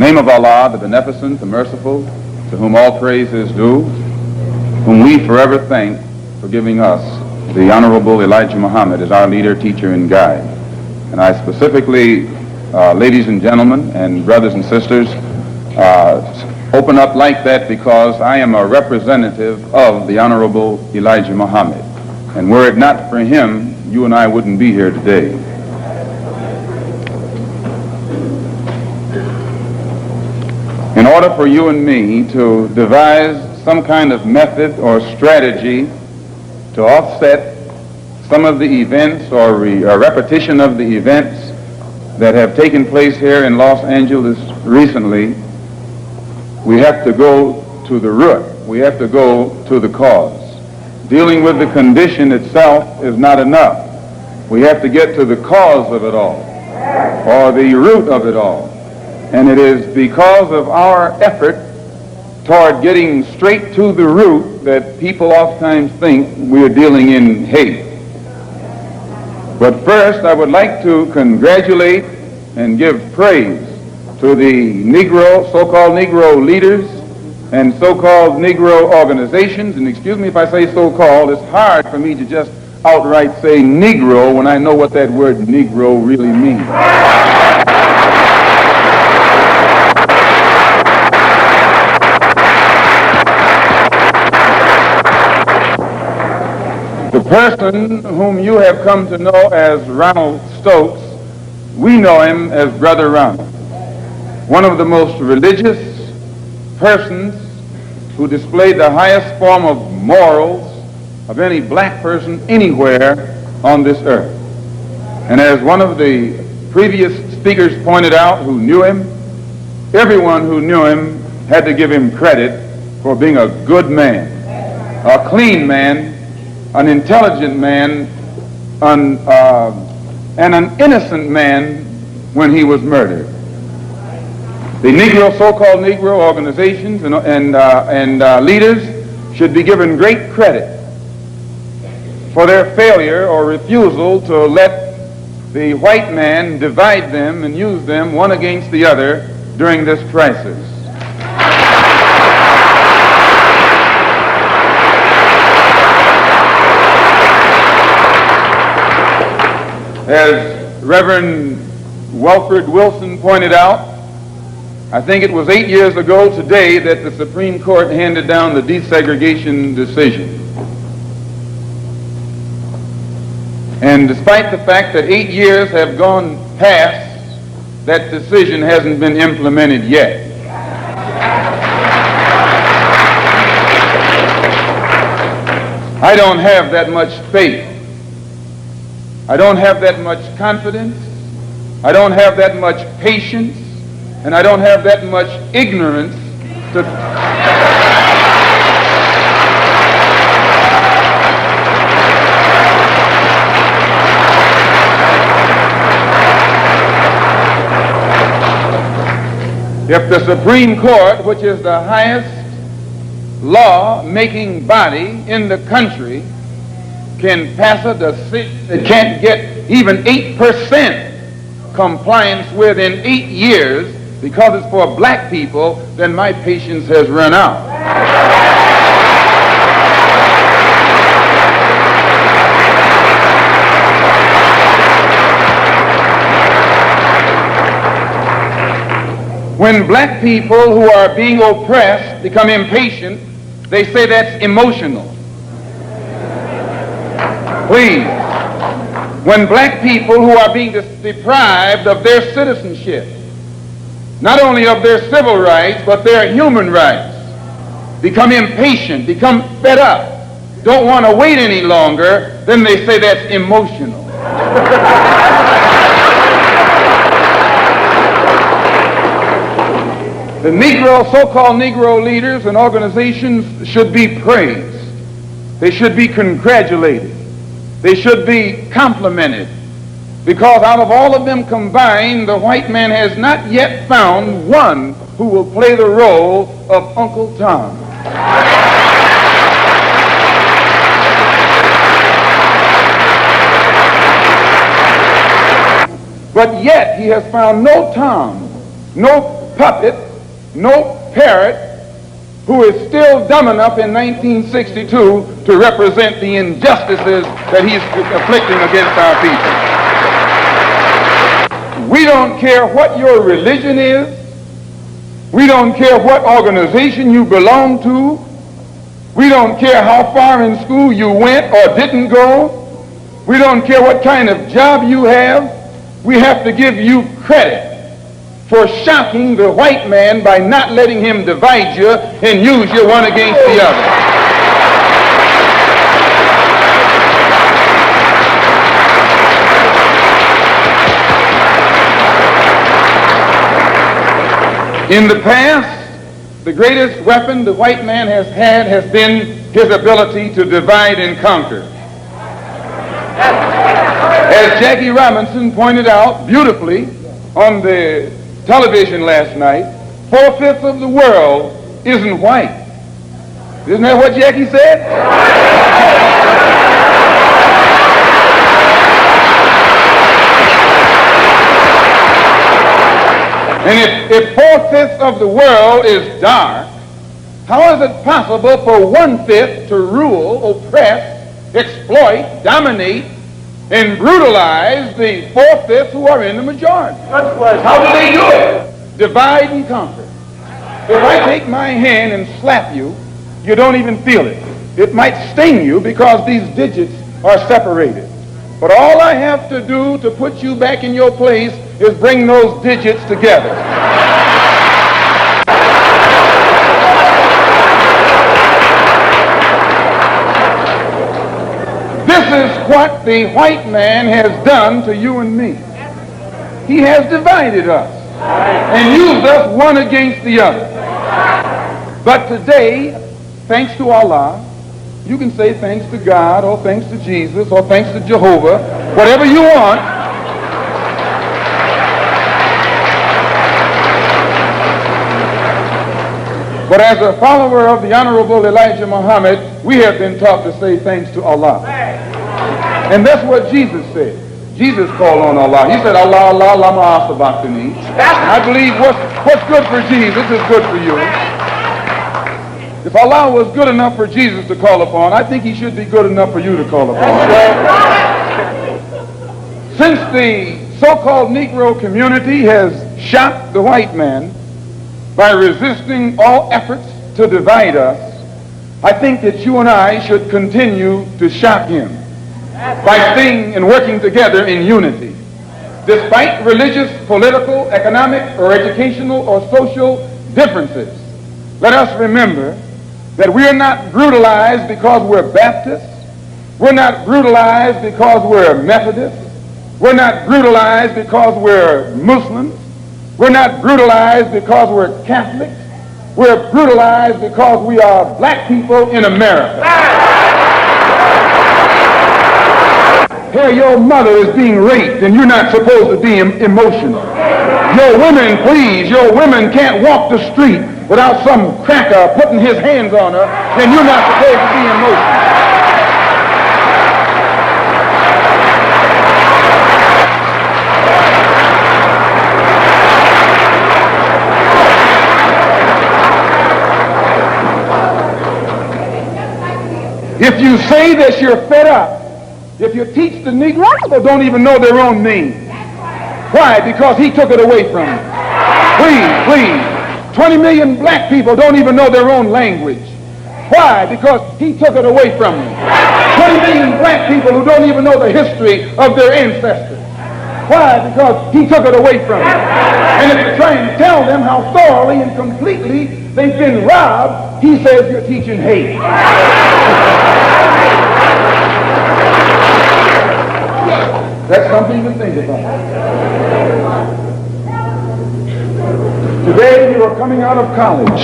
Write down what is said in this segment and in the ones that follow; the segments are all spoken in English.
name of Allah, the Beneficent, the Merciful, to whom all praise is due, whom we forever thank for giving us the Honorable Elijah Muhammad as our leader, teacher, and guide. And I specifically, ladies and gentlemen, and brothers and sisters, open up like that because I am a representative of the Honorable Elijah Muhammad. And were it not for him, you and I wouldn't be here today. In order for you and me to devise some kind of method or strategy to offset some of the events or repetition of the events that have taken place here in Los Angeles recently, we have to go to the root. We have to go to the cause. Dealing with the condition itself is not enough. We have to get to the cause of it all, or the root of it all. And it is because of our effort toward getting straight to the root that people oftentimes think we're dealing in hate. But first, I would like to congratulate and give praise to the so-called Negro leaders and so-called Negro organizations. And excuse me if I say so-called, it's hard for me to just outright say Negro when I know what that word Negro really means. The person whom you have come to know as Ronald Stokes, we know him as Brother Ronald. One of the most religious persons who displayed the highest form of morals of any black person anywhere on this earth. And as one of the previous speakers pointed out who knew him, everyone who knew him had to give him credit for being a good man, a clean man, an intelligent man, and an innocent man when he was murdered. The so-called Negro organizations and leaders should be given great credit for their failure or refusal to let the white man divide them and use them one against the other during this crisis. As Reverend Wilfred Wilson pointed out, I think it was 8 years ago today that the Supreme Court handed down the desegregation decision. And despite the fact that 8 years have gone past, that decision hasn't been implemented yet. I don't have that much faith. I don't have that much confidence. I don't have that much patience. And I don't have that much ignorance to... If the Supreme Court, which is the highest law-making body in the country, can pass a decision that can't get even 8% compliance within 8 years because it's for black people, then my patience has run out. When black people who are being oppressed become impatient, they say that's emotional. Please. When black people who are being deprived of their citizenship, not only of their civil rights, but their human rights, become impatient, become fed up, don't want to wait any longer, then they say that's emotional. The so-called Negro leaders and organizations should be praised. They should be congratulated. They should be complimented, because out of all of them combined, the white man has not yet found one who will play the role of Uncle Tom. But yet he has found no Tom, no puppet, no parrot, who is still dumb enough in 1962 to represent the injustices that he's afflicting against our people. We don't care what your religion is. We don't care what organization you belong to. We don't care how far in school you went or didn't go. We don't care what kind of job you have. We have to give you credit for shocking the white man by not letting him divide you and use you one against the other. In the past, the greatest weapon the white man has had has been his ability to divide and conquer. As Jackie Robinson pointed out beautifully on the television last night, 4/5 of the world isn't white. Isn't that what Jackie said? And if 4/5 of the world is dark, how is it possible for 1/5 to rule, oppress, exploit, dominate, and brutalize the 4/5 who are in the majority? How do they do it? Divide and conquer. If I take my hand and slap you, you don't even feel it. It might sting you because these digits are separated. But all I have to do to put you back in your place is bring those digits together. This is what the white man has done to you and me. He has divided us and used us one against the other. But today, thanks to Allah, you can say thanks to God or thanks to Jesus or thanks to Jehovah, whatever you want. But as a follower of the Honorable Elijah Muhammad, we have been taught to say thanks to Allah. And that's what Jesus said. Jesus called on Allah. He said, Allah, Allah, lama asabachthani. I believe what's good for Jesus is good for you. If Allah was good enough for Jesus to call upon, I think he should be good enough for you to call upon. Since the so-called Negro community has shocked the white man by resisting all efforts to divide us, I think that you and I should continue to shock him by staying and working together in unity. Despite religious, political, economic, or educational or social differences, let us remember that we are not brutalized because we're Baptists. We're not brutalized because we're Methodists. We're not brutalized because we're Muslims. We're not brutalized because we're Catholics. We're brutalized because we are black people in America. Here your mother is being raped and you're not supposed to be emotional. Your women, please, your women can't walk the street without some cracker putting his hands on her, then you're not supposed to be emotional. If you say that you're fed up, if you teach the Negro, they don't even know their own name. Why? Because he took it away from them. Please. 20 million black people don't even know their own language. Why? Because he took it away from them. 20 million black people who don't even know the history of their ancestors. Why? Because he took it away from them. And if you try and tell them how thoroughly and completely they've been robbed, he says you're teaching hate. That's something to think about. Today you are coming out of college.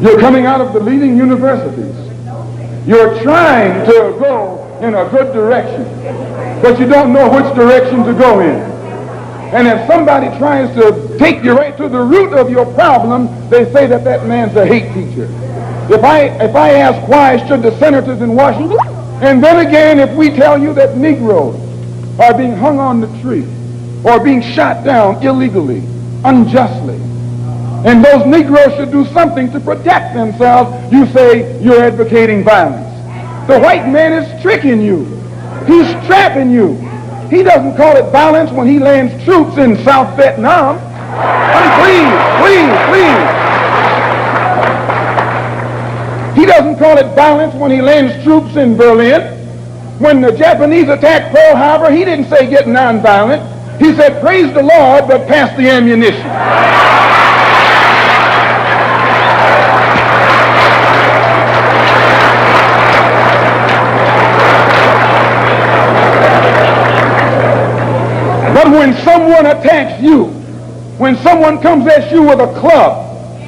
You're coming out of the leading universities. You're trying to go in a good direction, but you don't know which direction to go in. And if somebody tries to take you right to the root of your problem, they say that that man's a hate teacher. If I ask why should the senators in Washington, and then again if we tell you that Negroes are being hung on the tree or being shot down illegally, unjustly, and those Negroes should do something to protect themselves, you say you're advocating violence. The white man is tricking you. He's trapping you. He doesn't call it violence when he lands troops in South Vietnam. Please. He doesn't call it violence when he lands troops in Berlin. When the Japanese attacked Pearl Harbor, he didn't say get nonviolent. He said, praise the Lord, but pass the ammunition. But when someone attacks you, when someone comes at you with a club,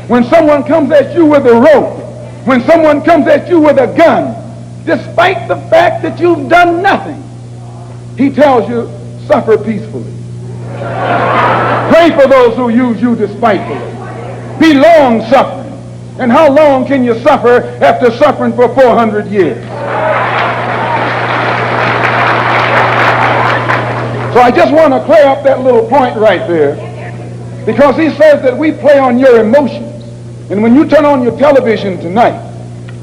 when someone comes at you with a rope, when someone comes at you with a gun, despite the fact that you've done nothing, he tells you, suffer peacefully. Pray for those who use you despitefully. Be long-suffering. And how long can you suffer after suffering for 400 years? So I just want to clear up that little point right there, because he says that we play on your emotions. And when you turn on your television tonight,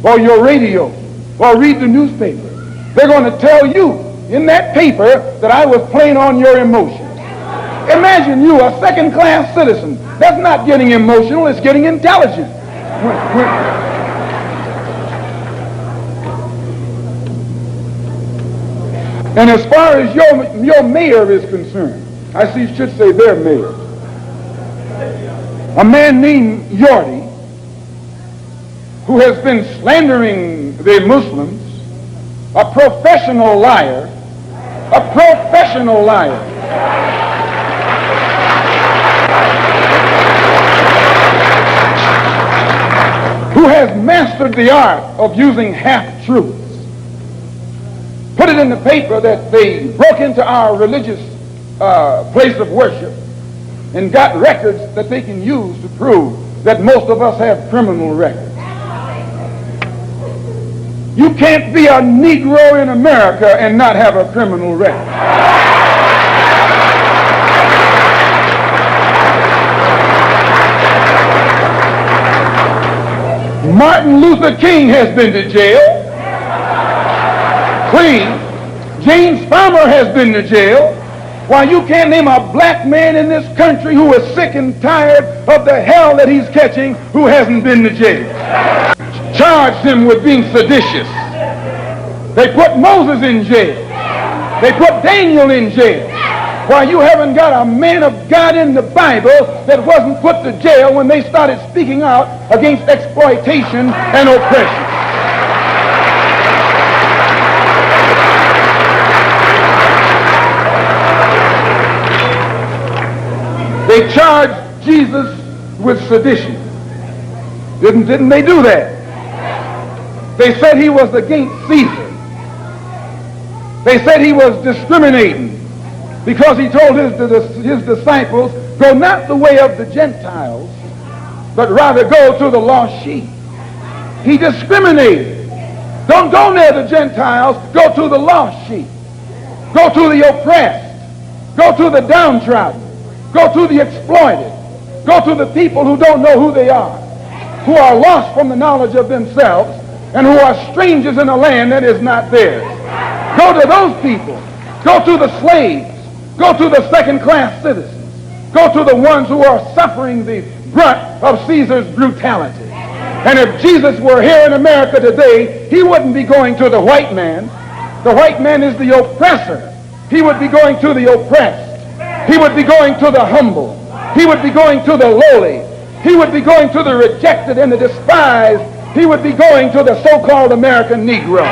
or your radio, or read the newspaper, they're going to tell you in that paper that I was playing on your emotions. Imagine you, a second-class citizen. That's not getting emotional, it's getting intelligent. And as far as your mayor is concerned, I should say their mayor, a man named Yorty, who has been slandering the Muslims, a professional liar, who has mastered the art of using half-truths. Put it in the paper that they broke into our religious place of worship and got records that they can use to prove that most of us have criminal records. You can't be a Negro in America and not have a criminal record. Martin Luther King has been to jail. Clean. James Farmer has been to jail. Why, you can't name a black man in this country who is sick and tired of the hell that he's catching who hasn't been to jail. Charged him with being seditious. They put Moses in jail. They put Daniel in jail. Why, you haven't got a man of God in the Bible that wasn't put to jail when they started speaking out against exploitation and oppression. They charged Jesus with sedition. Didn't they do that? They said he was against Caesar. They said he was discriminating because he told his disciples, go not the way of the Gentiles, but rather go to the lost sheep. He discriminated. Don't go near the Gentiles, go to the lost sheep. Go to the oppressed. Go to the downtrodden. Go to the exploited. Go to the people who don't know who they are, who are lost from the knowledge of themselves, and who are strangers in a land that is not theirs. Go to those people. Go to the slaves. Go to the second-class citizens. Go to the ones who are suffering the brunt of Caesar's brutality. And if Jesus were here in America today, he wouldn't be going to the white man. The white man is the oppressor. He would be going to the oppressed. He would be going to the humble. He would be going to the lowly. He would be going to the rejected and the despised. He would be going to the so-called American Negro.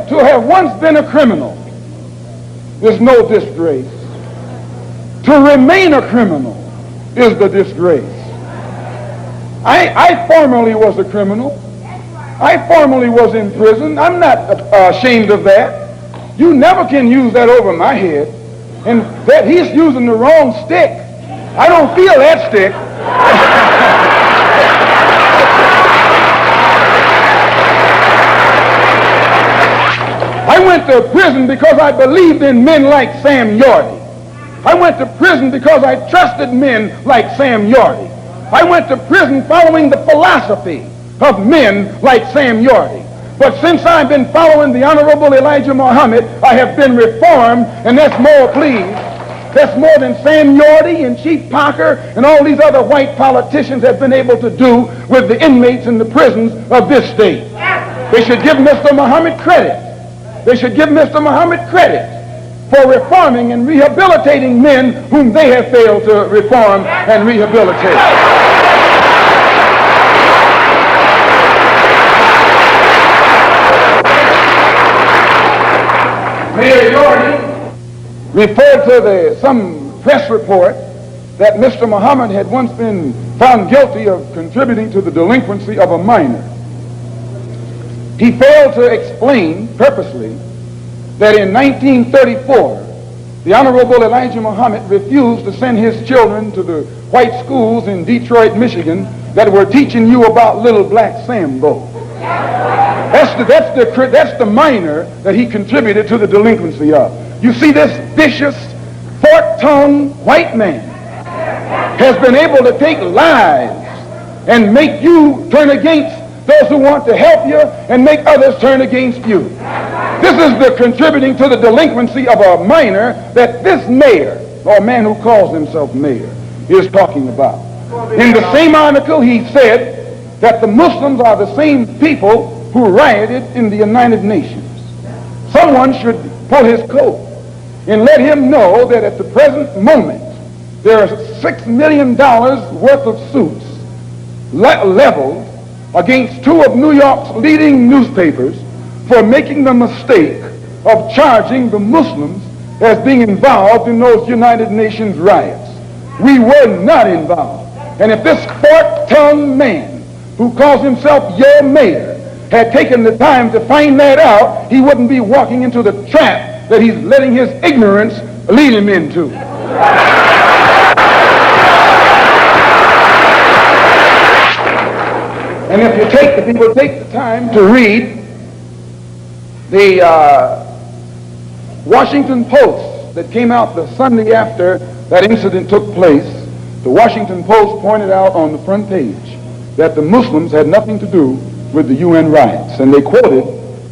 To have once been a criminal is no disgrace. To remain a criminal is the disgrace. I formerly was a criminal. I formerly was in prison. I'm not ashamed of that. You never can use that over my head. And that he's using the wrong stick. I don't feel that stick. went to prison because I believed in men like Sam Yorty. I went to prison because I trusted men like Sam Yorty. I went to prison following the philosophy of men like Sam Yorty. But since I've been following the Honorable Elijah Muhammad, I have been reformed, and that's more, please. That's more than Sam Yorty and Chief Parker and all these other white politicians have been able to do with the inmates in the prisons of this state. They should give Mr. Muhammad credit. They should give Mr. Muhammad credit for reforming and rehabilitating men whom they have failed to reform and rehabilitate. Mayor Yorty referred to some press report that Mr. Muhammad had once been found guilty of contributing to the delinquency of a minor. He failed to explain purposely that in 1934, the Honorable Elijah Muhammad refused to send his children to the white schools in Detroit, Michigan that were teaching you about little black Sambo. That's the minor that he contributed to the delinquency of. You see, this vicious, fork-tongued white man has been able to take lies and make you turn against those who want to help you and make others turn against you. This is the contributing to the delinquency of a minor that this mayor, or man who calls himself mayor, is talking about. In the same article, he said that the Muslims are the same people who rioted in the United Nations. Someone should pull his coat and let him know that at the present moment, there are $6 million worth of suits leveled against two of New York's leading newspapers for making the mistake of charging the Muslims as being involved in those United Nations riots. We were not involved. And if this fork-tongued man who calls himself your mayor had taken the time to find that out, he wouldn't be walking into the trap that he's letting his ignorance lead him into. And if people take the time to read the Washington Post that came out the Sunday after that incident took place, the Washington Post pointed out on the front page that the Muslims had nothing to do with the UN riots. And they quoted,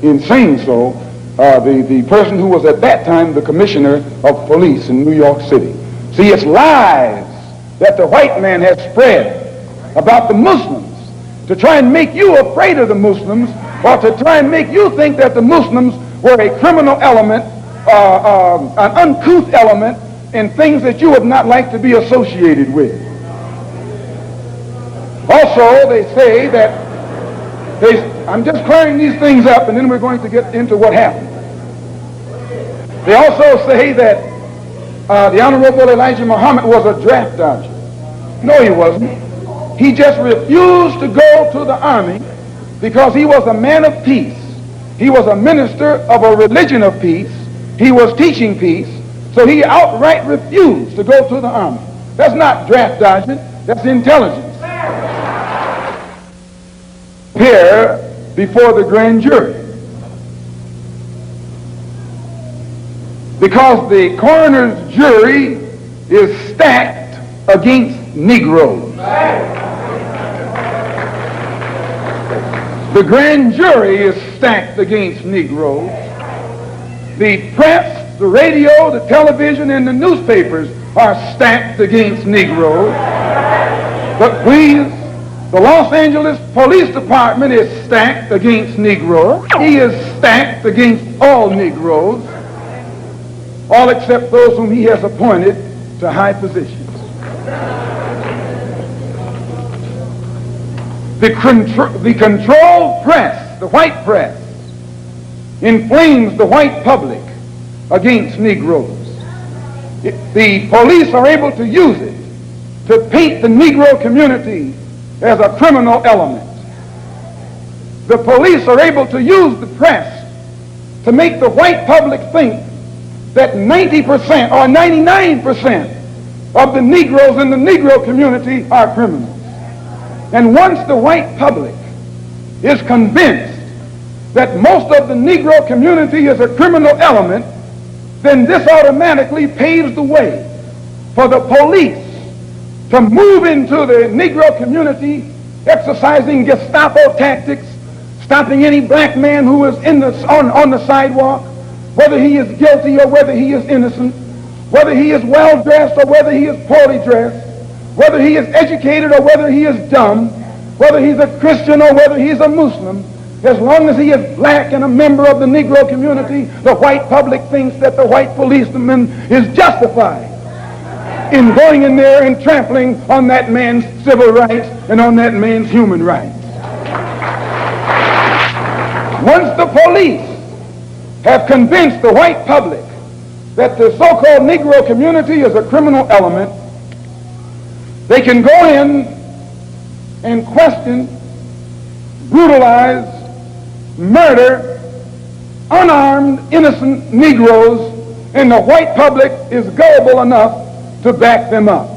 in saying so, the person who was at that time the commissioner of police in New York City. See, it's lies that the white man has spread about the Muslims to try and make you afraid of the Muslims, or to try and make you think that the Muslims were a criminal element, an uncouth element, and things that you would not like to be associated with. Also, they say that I'm just clearing these things up, and then we're going to get into what happened. They also say that the Honorable Elijah Muhammad was a draft dodger. No, he wasn't. He just refused to go to the army because he was a man of peace. He was a minister of a religion of peace. He was teaching peace. So he outright refused to go to the army. That's not draft dodging. That's intelligence. Here before the grand jury. Because the coroner's jury is stacked against Negroes. The grand jury is stacked against Negroes. The press, the radio, the television, and the newspapers are stacked against Negroes. But please, the Los Angeles Police Department is stacked against Negroes. He is stacked against all Negroes, all except those whom he has appointed to high positions. The controlled press, the white press, inflames the white public against Negroes. The police are able to use it to paint the Negro community as a criminal element. The police are able to use the press to make the white public think that 90% or 99% of the Negroes in the Negro community are criminals. And once the white public is convinced that most of the Negro community is a criminal element, then this automatically paves the way for the police to move into the Negro community, exercising Gestapo tactics, stopping any black man who is on the sidewalk, whether he is guilty or whether he is innocent, whether he is well dressed or whether he is poorly dressed, whether he is educated or whether he is dumb, whether he's a Christian or whether he's a Muslim. As long as he is black and a member of the Negro community, the white public thinks that the white policeman is justified in going in there and trampling on that man's civil rights and on that man's human rights. Once the police have convinced the white public that the so-called Negro community is a criminal element, they can go in and question, brutalize, murder unarmed, innocent Negroes, and the white public is gullible enough to back them up.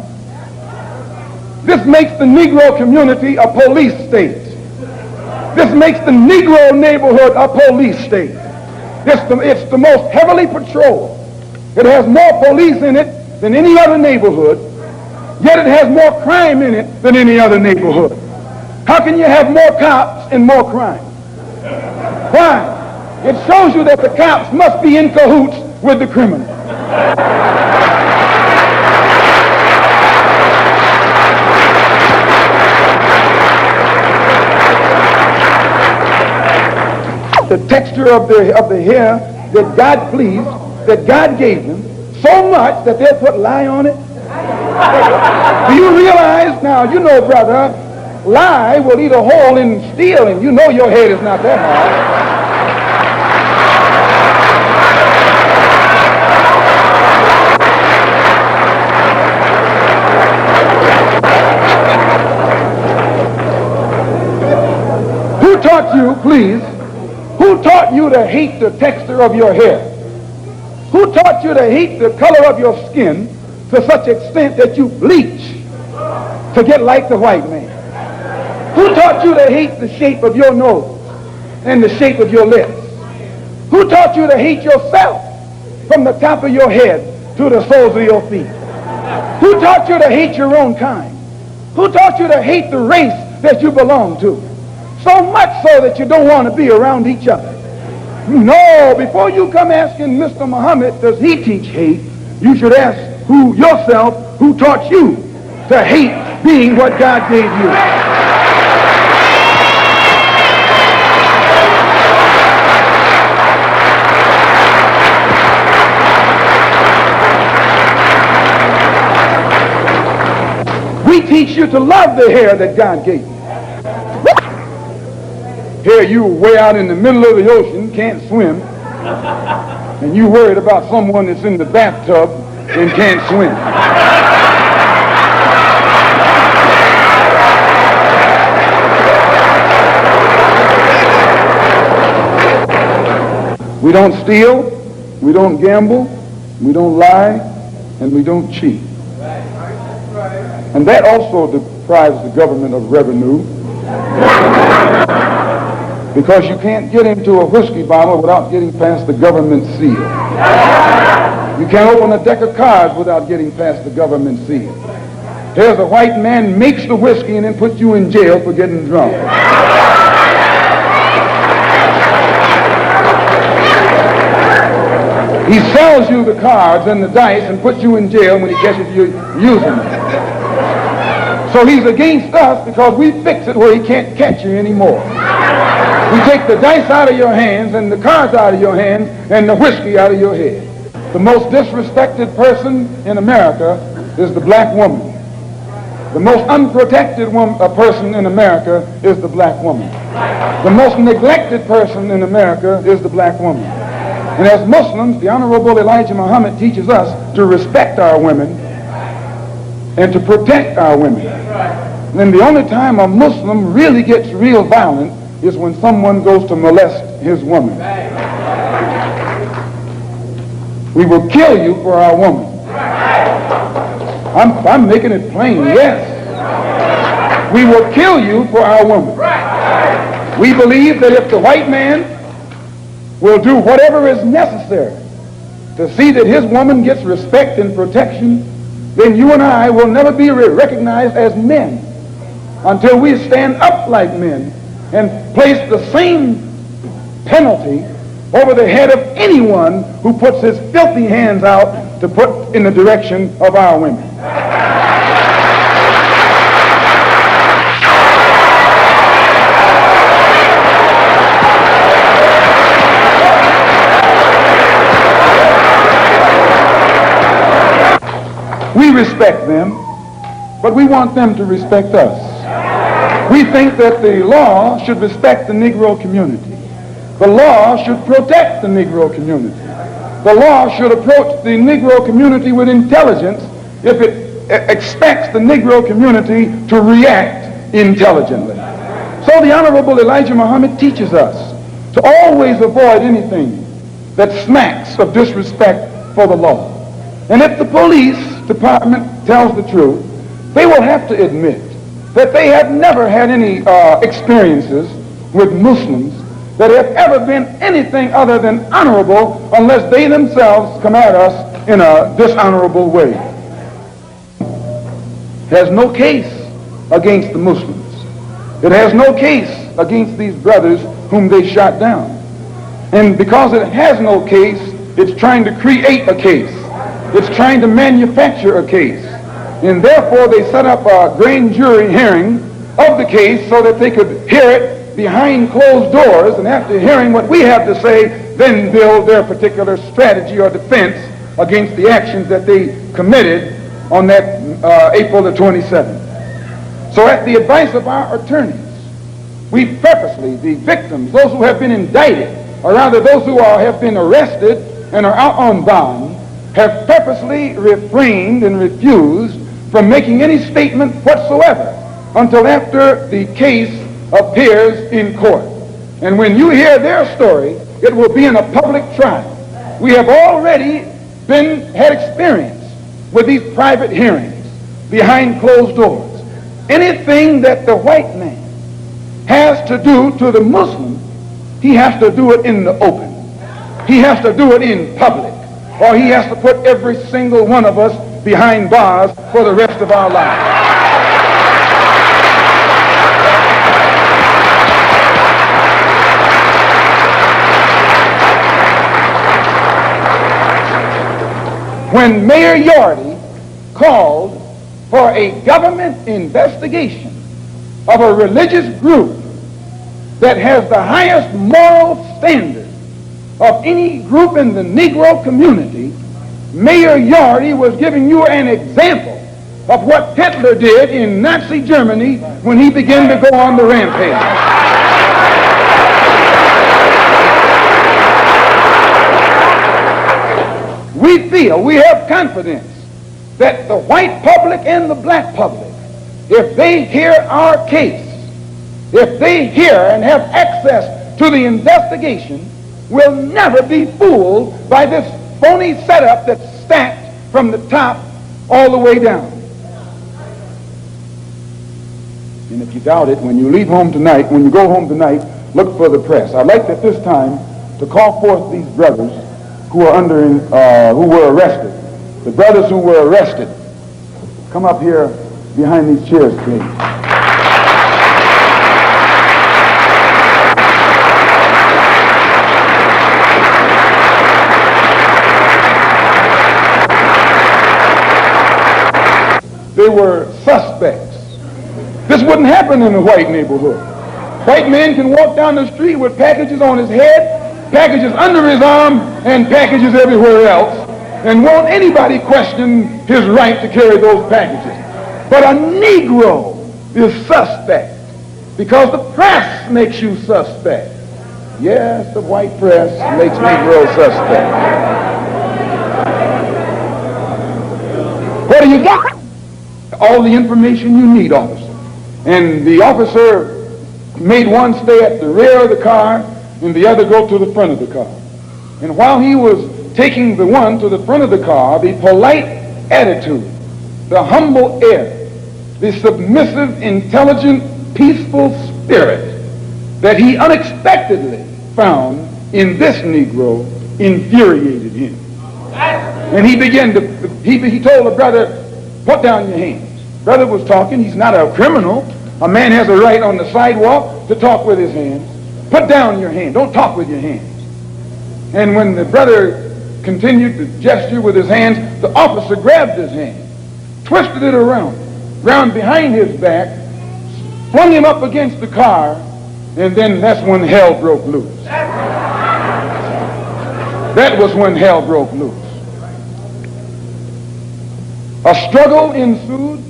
This makes the Negro community a police state. This makes the Negro neighborhood a police state. It's the most heavily patrolled. It has more police in it than any other neighborhood, yet it has more crime in it than any other neighborhood. How can you have more cops and more crime? Why? It shows you that the cops must be in cahoots with the criminal. The texture of the hair that God pleased, that God gave them, so much that they'll put lye on it. Do you realize, now, you know, brother, lye will eat a hole in steel, and you know your head is not that hard. Who taught you, please, who taught you to hate the texture of your hair? Who taught you to hate the color of your skin to such extent that you bleach to get like the white man? Who taught you to hate the shape of your nose and the shape of your lips? Who taught you to hate yourself from the top of your head to the soles of your feet? Who taught you to hate your own kind? Who taught you to hate the race that you belong to? So much so that you don't want to be around each other. No, before you come asking Mr. Muhammad, does he teach hate, you should ask yourself, who taught you to hate being what God gave you? We teach you to love the hair that God gave you. Here you way out in the middle of the ocean, can't swim, and you worried about someone that's in the bathtub and can't swim. We don't steal, we don't gamble, we don't lie, and we don't cheat. And that also deprives the government of revenue, because you can't get into a whiskey bottle without getting past the government seal. You can't open a deck of cards without getting past the government seal. Here's a white man makes the whiskey and then puts you in jail for getting drunk. He sells you the cards and the dice and puts you in jail when he catches you using them. So he's against us because we fix it where he can't catch you anymore. We take the dice out of your hands and the cards out of your hands and the whiskey out of your head. The most disrespected person in America is the black woman. The most unprotected person in America is the black woman. The most neglected person in America is the black woman. And as Muslims, the Honorable Elijah Muhammad teaches us to respect our women and to protect our women. And the only time a Muslim really gets real violent is when someone goes to molest his woman. We will kill you for our woman. I'm making it plain, yes. We will kill you for our woman. We believe that if the white man will do whatever is necessary to see that his woman gets respect and protection, then you and I will never be recognized as men until we stand up like men and place the same penalty over the head of anyone who puts his filthy hands out to put in the direction of our women. We respect them, but we want them to respect us. We think that the law should respect the Negro community. The law should protect the Negro community. The law should approach the Negro community with intelligence if it expects the Negro community to react intelligently. So the Honorable Elijah Muhammad teaches us to always avoid anything that smacks of disrespect for the law. And if the police department tells the truth, they will have to admit that they have never had any experiences with Muslims that have ever been anything other than honorable unless they themselves come at us in a dishonorable way. It has no case against the Muslims. It has no case against these brothers whom they shot down. And because it has no case, it's trying to create a case. It's trying to manufacture a case. And therefore they set up a grand jury hearing of the case so that they could hear it behind closed doors, and after hearing what we have to say, then build their particular strategy or defense against the actions that they committed on that April the 27th. So at the advice of our attorneys, we purposely, the victims, those who have been indicted, or rather those who have been arrested and are out on bond, have purposely refrained and refused from making any statement whatsoever until after the case appears in court. And when you hear their story, it will be in a public trial. We have already had experience with these private hearings behind closed doors. Anything that the white man has to do to the Muslim, he has to do it in the open. He has to do it in public, or he has to put every single one of us behind bars for the rest of our lives. When Mayor Yorty called for a government investigation of a religious group that has the highest moral standard of any group in the Negro community, Mayor Yorty was giving you an example of what Hitler did in Nazi Germany when he began to go on the rampage. We have confidence that the white public and the black public, if they hear our case, if they hear and have access to the investigation, will never be fooled by this phony setup that's stacked from the top all the way down. And if you doubt it, when you leave home tonight, when you go home tonight, look for the press. I'd like at this time to call forth these brothers who were arrested. The brothers who were arrested, come up here behind these chairs, please. They were suspects. This wouldn't happen in a white neighborhood. White man can walk down the street with packages on his head, packages under his arm, and packages everywhere else, and won't anybody question his right to carry those packages. But a Negro is suspect because the press makes you suspect. Yes, the white press makes Negroes suspect. What do you got? All the information you need, officer. And the officer made one stay at the rear of the car and the other go to the front of the car. And while he was taking the one to the front of the car, the polite attitude, the humble air, the submissive, intelligent, peaceful spirit that he unexpectedly found in this Negro infuriated him. And he began to, he told the brother, put down your hands. Brother was talking. He's not a criminal. A man has a right on the sidewalk to talk with his hands. Put down your hand. Don't talk with your hands. And when the brother continued to gesture with his hands, the officer grabbed his hand, twisted it around behind his back, flung him up against the car, and then that's when hell broke loose. That was when hell broke loose. A struggle ensued.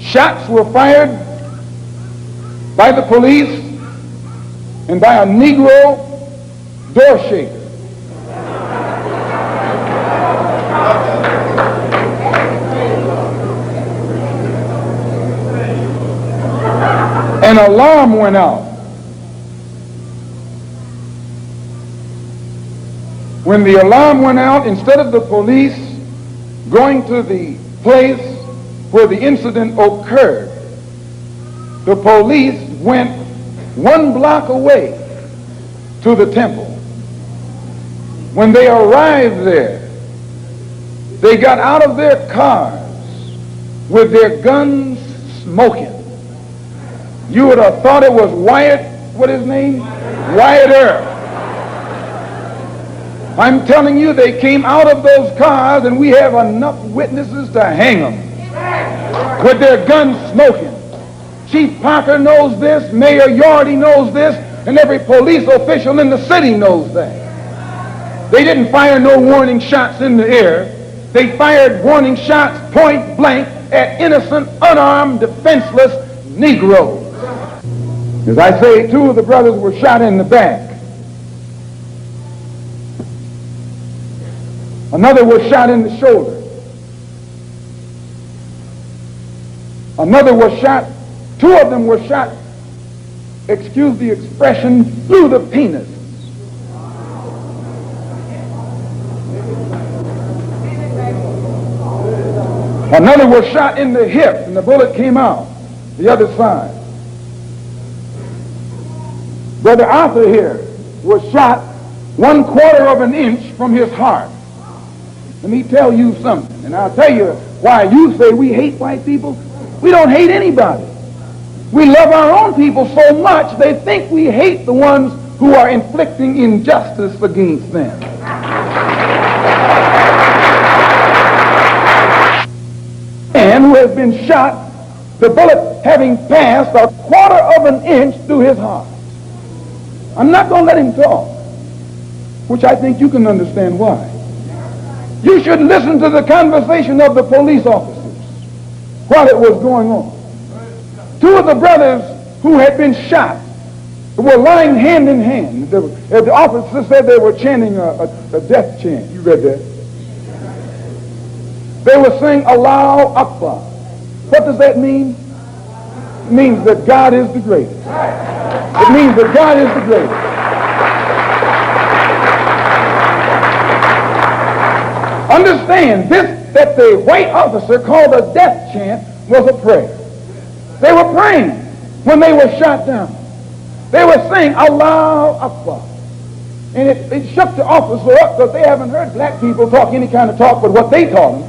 Shots were fired by the police and by a Negro door shaker. An alarm went out. When the alarm went out, instead of the police going to the place where the incident occurred, the police went 1 block away to the temple. When they arrived there, they got out of their cars with their guns smoking. You would have thought it was Wyatt, what his name? Wyatt Earp. I'm telling you, they came out of those cars, and we have enough witnesses to hang them with their guns smoking. Chief Parker knows this, Mayor Yorty knows this, and every police official in the city knows that. They didn't fire no warning shots in the air. They fired warning shots point blank at innocent, unarmed, defenseless Negroes. As I say, 2 of the brothers were shot in the back. Another was shot in the shoulder. Another was shot, 2 of them were shot, excuse the expression, through the penis. Another was shot in the hip, and the bullet came out the other side. Brother Arthur here was shot 1/4 of an inch from his heart. Let me tell you something, and I'll tell you why you say we hate white people. We don't hate anybody. We love our own people so much they think we hate the ones who are inflicting injustice against them. Man who has been shot, the bullet having passed 1/4 of an inch through his heart. I'm not going to let him talk, which I think you can understand why. You should listen to the conversation of the police officers while it was going on. 2 of the brothers who had been shot were lying hand in hand. The officer said they were chanting a death chant. You read that? They were saying, Allahu Akbar. What does that mean? It means that God is the greatest. It means that God is the greatest. Understand, this that the white officer called a death chant was a prayer. They were praying when they were shot down. They were saying, Allahu Akbar. And it shook the officer up because they haven't heard black people talk any kind of talk but what they taught them.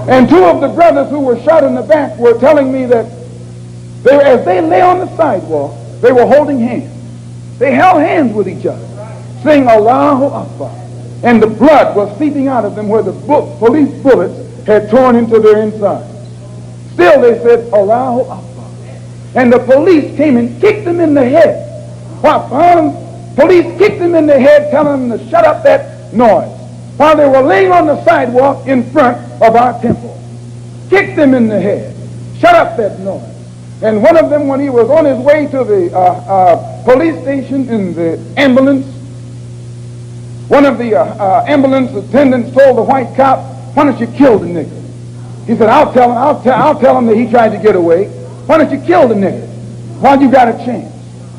And 2 of the brothers who were shot in the back were telling me that as they lay on the sidewalk, they were holding hands. They held hands with each other, saying Allahu Akbar. And the blood was seeping out of them where the police bullets had torn into their insides. Still they said Allahu Akbar. And the police came and kicked them in the head. Police kicked them in the head, telling them to shut up that noise, while they were laying on the sidewalk in front of our temple. Kicked them in the head. Shut up that noise. And one of them, when he was on his way to the police station in the ambulance, one of the ambulance attendants told the white cop, why don't you kill the nigger? He said, I'll tell him that he tried to get away. Why don't you kill the nigger while you got a chance?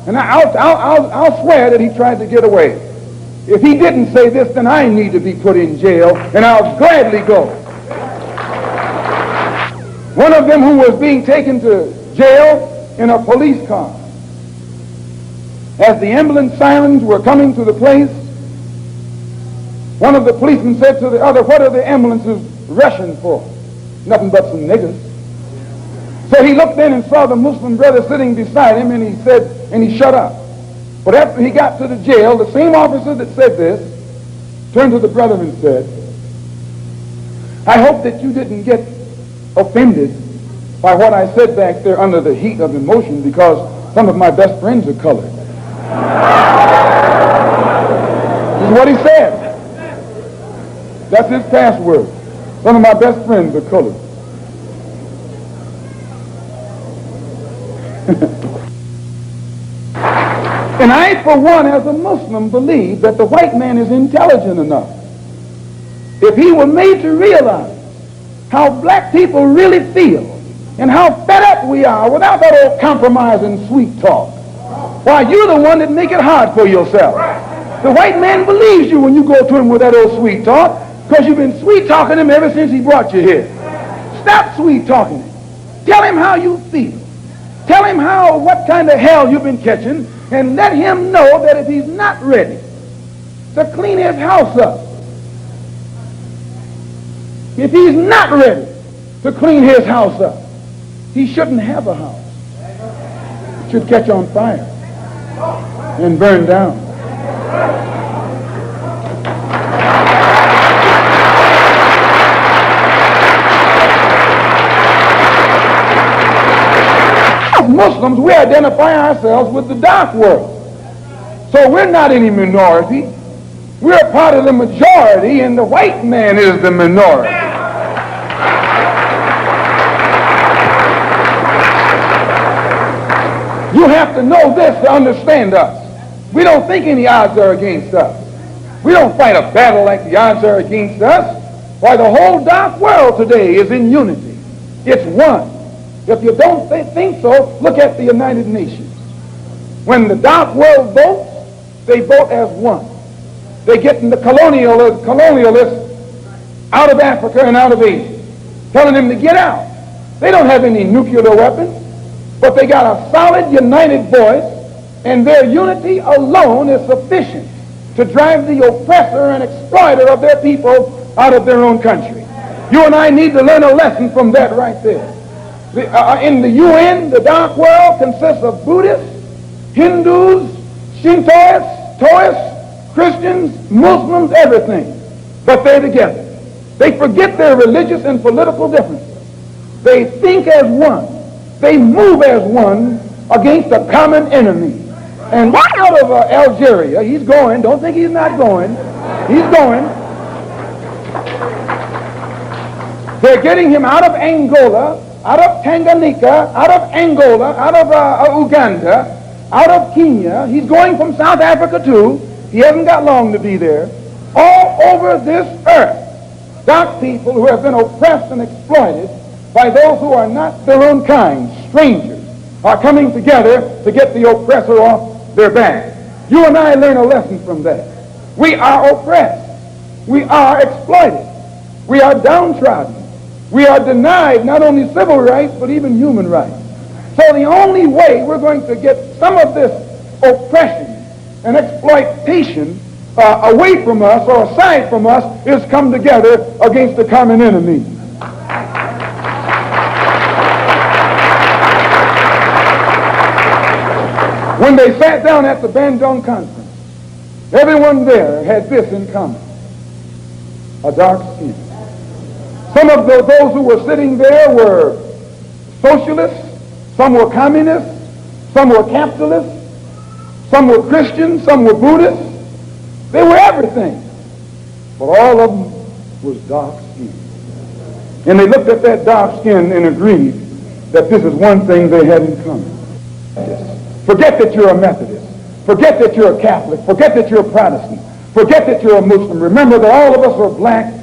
And I'll swear that he tried to get away. If he didn't say this, then I need to be put in jail, and I'll gladly go. One of them who was being taken to jail in a police car. As the ambulance sirens were coming to the place, one of the policemen said to the other, "What are the ambulances rushing for?" "Nothing but some niggers." So he looked in and saw the Muslim brother sitting beside him, and he said, and he shut up. But after he got to the jail, the same officer that said this turned to the brother and said, "I hope that you didn't get offended by what I said back there under the heat of emotion, because some of my best friends are colored." This is what he said. That's his password. "Some of my best friends are colored." And I, for one, as a Muslim, believe that the white man is intelligent enough. If he were made to realize how black people really feel and how fed up we are without that old compromise and sweet talk, why, you're the one that make it hard for yourself. The white man believes you when you go to him with that old sweet talk, because you've been sweet talking him ever since he brought you here. Stop sweet talking him. Tell him how you feel. Tell him what kind of hell you've been catching, and let him know that if he's not ready to clean his house up, if he's not ready to clean his house up, he shouldn't have a house. It should catch on fire and burn down. Muslims, we identify ourselves with the dark world. So we're not any minority. We're a part of the majority, and the white man is the minority. You have to know this to understand us. We don't think any odds are against us. We don't fight a battle like the odds are against us. Why, the whole dark world today is in unity. It's one. If you don't think so, look at the United Nations. When the dark world votes, they vote as one. They get the colonialists out of Africa and out of Asia, telling them to get out. They don't have any nuclear weapons, but they got a solid, united voice, and their unity alone is sufficient to drive the oppressor and exploiter of their people out of their own country. You and I need to learn a lesson from that right there. In the UN, the dark world consists of Buddhists, Hindus, Shintoists, Taoists, Christians, Muslims, everything. But they're together. They forget their religious and political differences. They think as one. They move as one against a common enemy. And right out of Algeria, he's going. Don't think he's not going. He's going. They're getting him out of Angola, out of Tanganyika, out of Angola, out of Uganda, out of Kenya. He's going from South Africa too. He hasn't got long to be there. All over this earth, dark people who have been oppressed and exploited by those who are not their own kind, strangers, are coming together to get the oppressor off their back. You and I learn a lesson from that. We are oppressed. We are exploited. We are downtrodden. We are denied not only civil rights, but even human rights. So the only way we're going to get some of this oppression and exploitation away from us or aside from us is come together against the common enemy. When they sat down at the Bandung conference, everyone there had this in common: a dark skin. Some of those who were sitting there were socialists, some were communists, some were capitalists, some were Christians, some were Buddhists. They were everything. But all of them was dark skin. And they looked at that dark skin and agreed that this is one thing they had in common. Forget that you're a Methodist. Forget that you're a Catholic. Forget that you're a Protestant. Forget that you're a Muslim. Remember that all of us are black